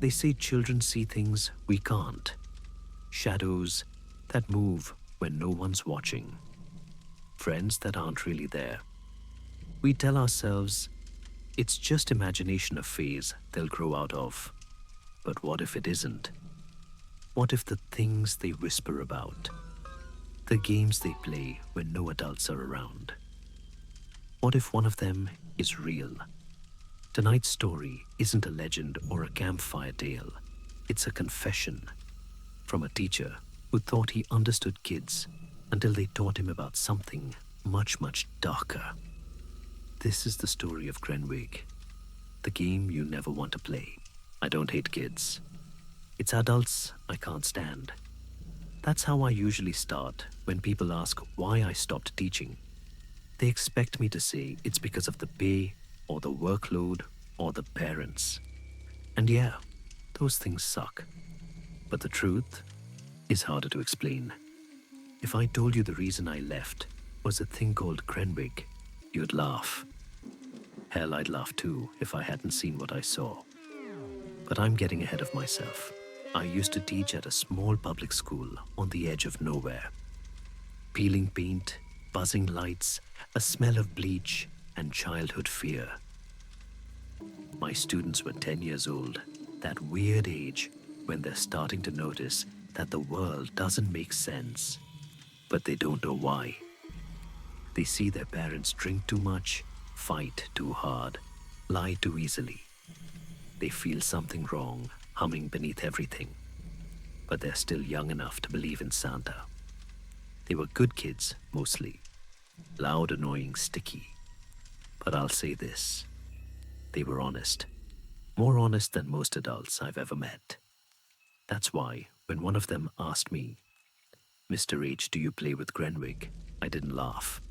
They say children see things we can't. Shadows that move when no one's watching. Friends that aren't really there. We tell ourselves, it's just imagination, a phase they'll grow out of. But what if it isn't? What if the things they whisper about, the games they play when no adults are around? What if one of them is real? Tonight's story isn't a legend or a campfire tale. It's a confession from a teacher who thought he understood kids until they taught him about something much, much darker. This is the story of Grenwig, the game you never want to play. I don't hate kids. It's adults I can't stand. That's how I usually start when people ask why I stopped teaching. They expect me to say it's because of the pay or the workload or the parents. And yeah, those things suck. But the truth is harder to explain. If I told you the reason I left was a thing called Grenwig, you'd laugh. Hell, I'd laugh too if I hadn't seen what I saw. But I'm getting ahead of myself. I used to teach at a small public school on the edge of nowhere. Peeling paint, buzzing lights, a smell of bleach, and childhood fear. My students were 10 years old, that weird age when they're starting to notice that the world doesn't make sense, but they don't know why. They see their parents drink too much, fight too hard, lie too easily. They feel something wrong, humming beneath everything, but they're still young enough to believe in Santa. They were good kids, mostly. Loud, annoying, sticky. But I'll say this. They were honest. More honest than most adults I've ever met. That's why, when one of them asked me, "Mr. H, do you play with Grenwig?" I didn't laugh.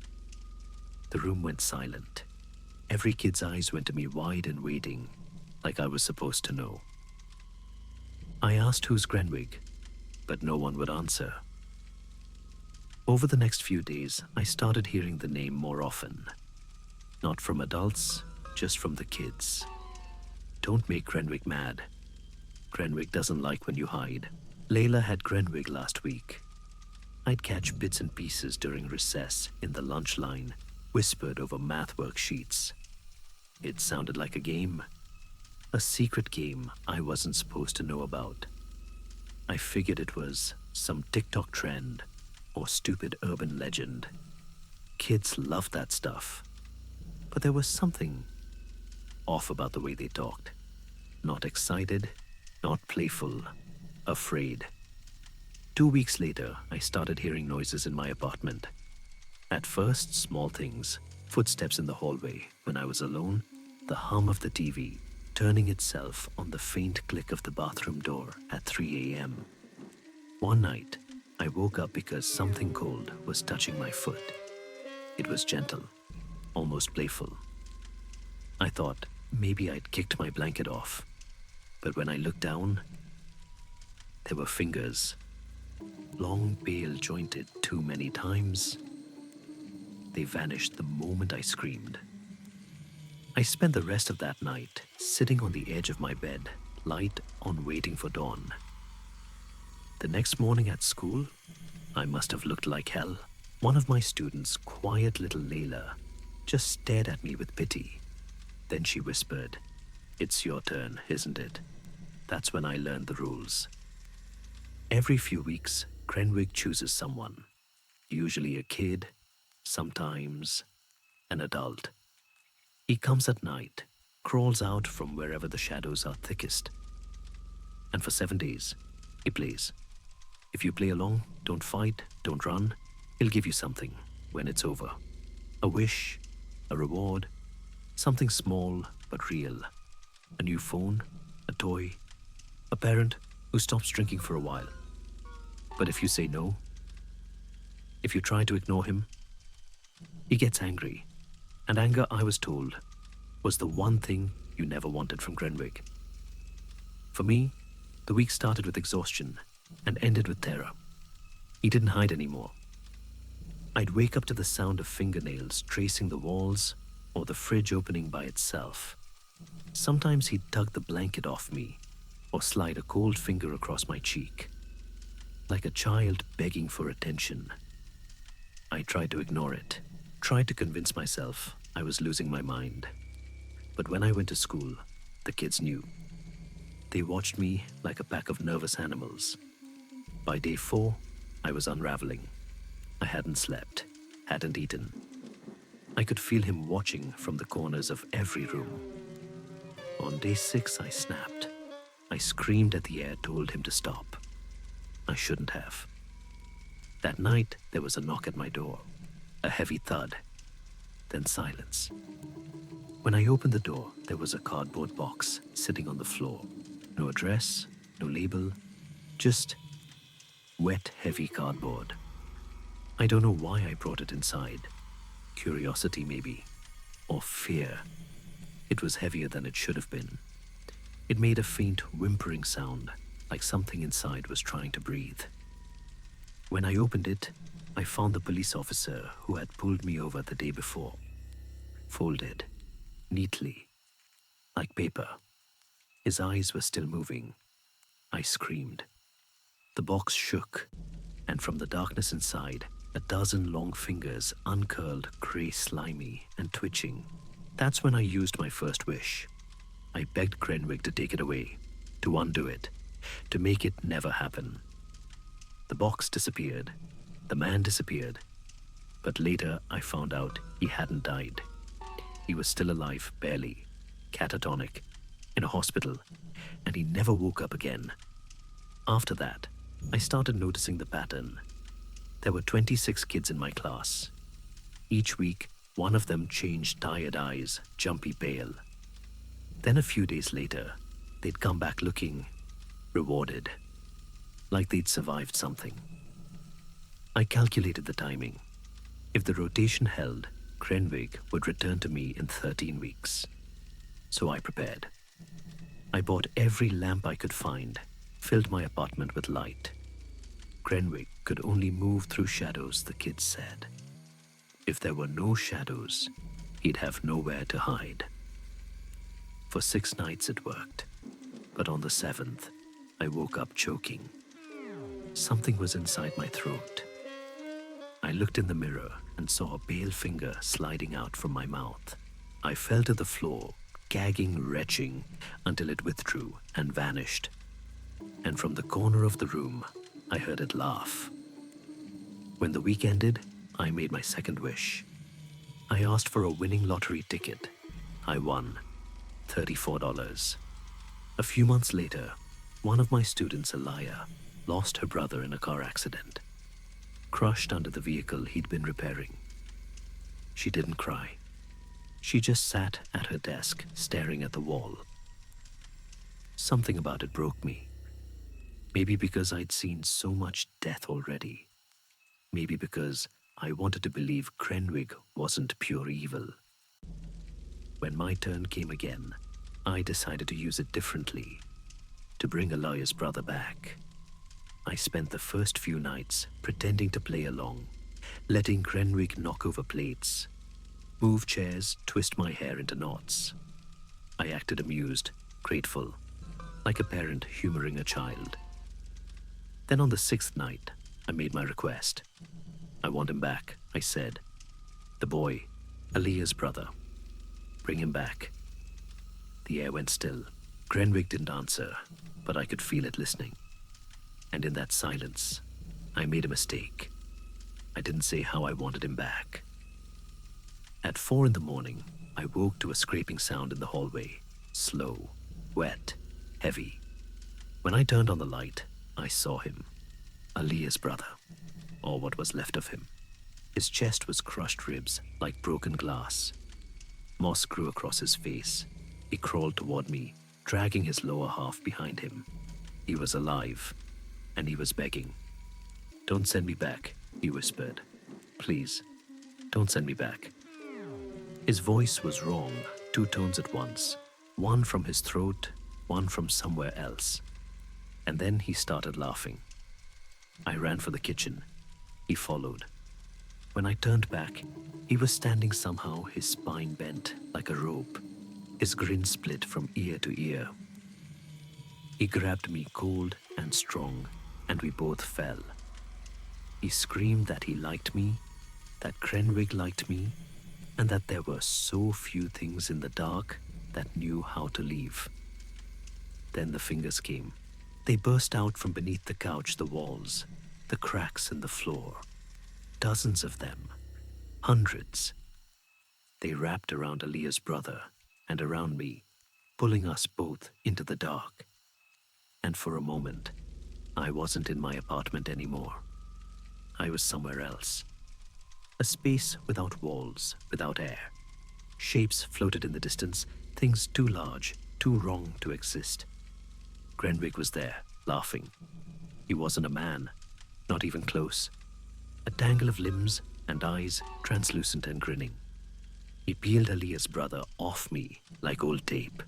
The room went silent. Every kid's eyes went to me wide and waiting, like I was supposed to know. I asked who's Grenwig, but no one would answer. Over the next few days, I started hearing the name more often. Not from adults, just from the kids. Don't make Grenwig mad. Grenwig doesn't like when you hide. Layla had Grenwig last week. I'd catch bits and pieces during recess in the lunch line, whispered over math worksheets. It sounded like a game. A secret game I wasn't supposed to know about. I figured it was some TikTok trend or stupid urban legend. Kids love that stuff. But there was something off about the way they talked. Not excited, not playful, afraid. 2 weeks later, I started hearing noises in my apartment. At first, small things, footsteps in the hallway. When I was alone, the hum of the TV, turning itself on the faint click of the bathroom door at 3 a.m. One night, I woke up because something cold was touching my foot. It was gentle, almost playful. I thought maybe I'd kicked my blanket off, but when I looked down, there were fingers, long, pale, jointed too many times. They vanished the moment I screamed. I spent the rest of that night sitting on the edge of my bed, light on, waiting for dawn. The next morning at school, I must have looked like hell. One of my students, quiet little Layla, just stared at me with pity. Then she whispered, "It's your turn, isn't it?" That's when I learned the rules. Every few weeks, Grenwig chooses someone, usually a kid, sometimes an adult. He comes at night, crawls out from wherever the shadows are thickest. And for 7 days, he plays. If you play along, don't fight, don't run, he'll give you something when it's over. A wish, a reward, something small but real. A new phone, a toy, a parent who stops drinking for a while. But if you say no, if you try to ignore him, he gets angry. And anger, I was told, was the one thing you never wanted from Grenwig. For me, the week started with exhaustion and ended with terror. He didn't hide anymore. I'd wake up to the sound of fingernails tracing the walls or the fridge opening by itself. Sometimes he'd tug the blanket off me or slide a cold finger across my cheek, like a child begging for attention. I tried to ignore it, tried to convince myself I was losing my mind. But when I went to school, the kids knew. They watched me like a pack of nervous animals. By day 4, I was unraveling. I hadn't slept, hadn't eaten. I could feel him watching from the corners of every room. On day 6, I snapped. I screamed at the air, told him to stop. I shouldn't have. That night, there was a knock at my door, a heavy thud, then silence. When I opened the door, there was a cardboard box sitting on the floor. No address, no label, just wet, heavy cardboard. I don't know why I brought it inside. Curiosity, maybe, or fear. It was heavier than it should have been. It made a faint whimpering sound, like something inside was trying to breathe. When I opened it, I found the police officer who had pulled me over the day before, folded, neatly, like paper. His eyes were still moving. I screamed. The box shook, and from the darkness inside, a dozen long fingers uncurled, gray, slimy, and twitching. That's when I used my first wish. I begged Grenwig to take it away, to undo it, to make it never happen. The box disappeared. The man disappeared. But later I found out he hadn't died. He was still alive, barely, catatonic, in a hospital, and he never woke up again. After that, I started noticing the pattern. There were 26 kids in my class. Each week, one of them changed tired eyes, jumpy pale. Then a few days later, they'd come back looking rewarded, like they'd survived something. I calculated the timing. If the rotation held, Grenwig would return to me in 13 weeks. So I prepared. I bought every lamp I could find, filled my apartment with light. Grenwig could only move through shadows, the kids said. If there were no shadows, he'd have nowhere to hide. For 6 nights it worked, but on the 7th, I woke up choking. Something was inside my throat. I looked in the mirror and saw a pale finger sliding out from my mouth. I fell to the floor, gagging, retching, until it withdrew and vanished. And from the corner of the room, I heard it laugh. When the week ended, I made my second wish. I asked for a winning lottery ticket. I won $34. A few months later, one of my students, Alaya, lost her brother in a car accident, crushed under the vehicle he'd been repairing. She didn't cry. She just sat at her desk, staring at the wall. Something about it broke me. Maybe because I'd seen so much death already. Maybe because I wanted to believe Grenwig wasn't pure evil. When my turn came again, I decided to use it differently, to bring Alaya's brother back. I spent the first few nights pretending to play along, letting Grenwig knock over plates, move chairs, twist my hair into knots. I acted amused, grateful, like a parent humoring a child. Then on the 6th night, I made my request. I want him back, I said. The boy, Aliya's brother. Bring him back. The air went still. Grenwig didn't answer, but I could feel it listening. And in that silence, I made a mistake. I didn't say how I wanted him back. At 4 in the morning, I woke to a scraping sound in the hallway. Slow, wet, heavy. When I turned on the light, I saw him. Aliya's brother, or what was left of him. His chest was crushed ribs like broken glass. Moss grew across his face. He crawled toward me, dragging his lower half behind him. He was alive, and he was begging. "Don't send me back," he whispered. "Please, don't send me back." His voice was wrong, 2 tones at once, one from his throat, one from somewhere else. And then he started laughing. I ran for the kitchen. He followed. When I turned back, he was standing somehow, his spine bent like a rope, his grin split from ear to ear. He grabbed me cold and strong, and we both fell. He screamed that he liked me, that Grenwig liked me, and that there were so few things in the dark that knew how to leave. Then the fingers came. They burst out from beneath the couch, the walls, the cracks in the floor. Dozens of them. Hundreds. They wrapped around Aaliyah's brother and around me, pulling us both into the dark. And for a moment, I wasn't in my apartment anymore. I was somewhere else. A space without walls, without air. Shapes floated in the distance, things too large, too wrong to exist. Grenwig was there, laughing. He wasn't a man, not even close. A tangle of limbs and eyes, translucent and grinning. He peeled Aaliyah's brother off me like old tape.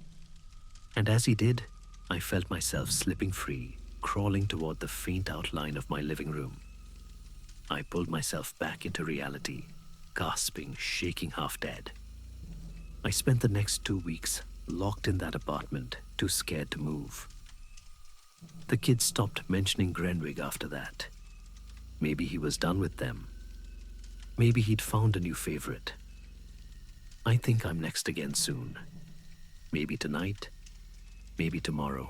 And as he did, I felt myself slipping free, crawling toward the faint outline of my living room. I pulled myself back into reality, gasping, shaking half dead. I spent the next 2 weeks locked in that apartment, too scared to move. The kids stopped mentioning Grenwig after that. Maybe he was done with them. Maybe he'd found a new favorite. I think I'm next again soon. Maybe tonight, maybe tomorrow.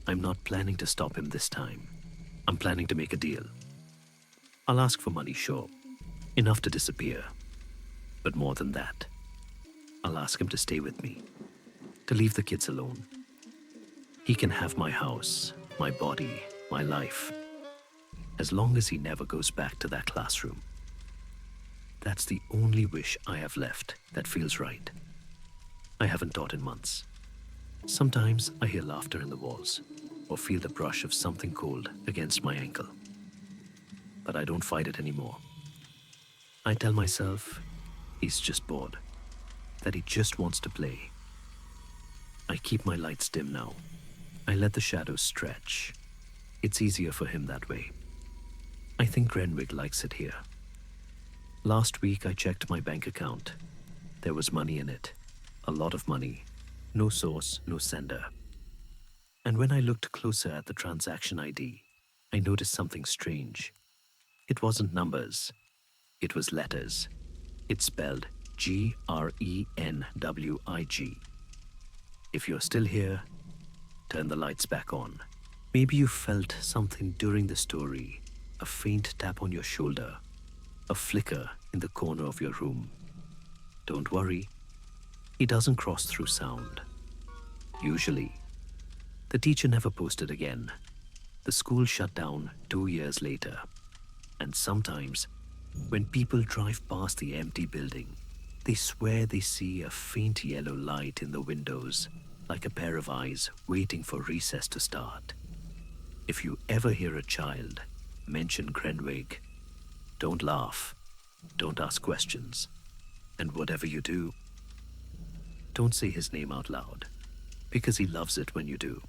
I'm not planning to stop him this time. I'm planning to make a deal. I'll ask for money, sure. Enough to disappear. But more than that, I'll ask him to stay with me, to leave the kids alone. He can have my house, my body, my life, as long as he never goes back to that classroom. That's the only wish I have left that feels right. I haven't taught in months. Sometimes I hear laughter in the walls or feel the brush of something cold against my ankle. But I don't fight it anymore. I tell myself he's just bored, that he just wants to play. I keep my lights dim now. I let the shadows stretch. It's easier for him that way. I think Grenwig likes it here. Last week I checked my bank account. There was money in it. A lot of money. No source, no sender. And when I looked closer at the transaction ID, I noticed something strange. It wasn't numbers. It was letters. It spelled Grenwig. If you're still here, turn the lights back on. Maybe you felt something during the story, a faint tap on your shoulder, a flicker in the corner of your room. Don't worry, he doesn't cross through sound. Usually. The teacher never posted again. The school shut down 2 years later. And sometimes, when people drive past the empty building, they swear they see a faint yellow light in the windows, like a pair of eyes waiting for recess to start. If you ever hear a child mention Grenwig, don't laugh, don't ask questions, and whatever you do, don't say his name out loud, because he loves it when you do.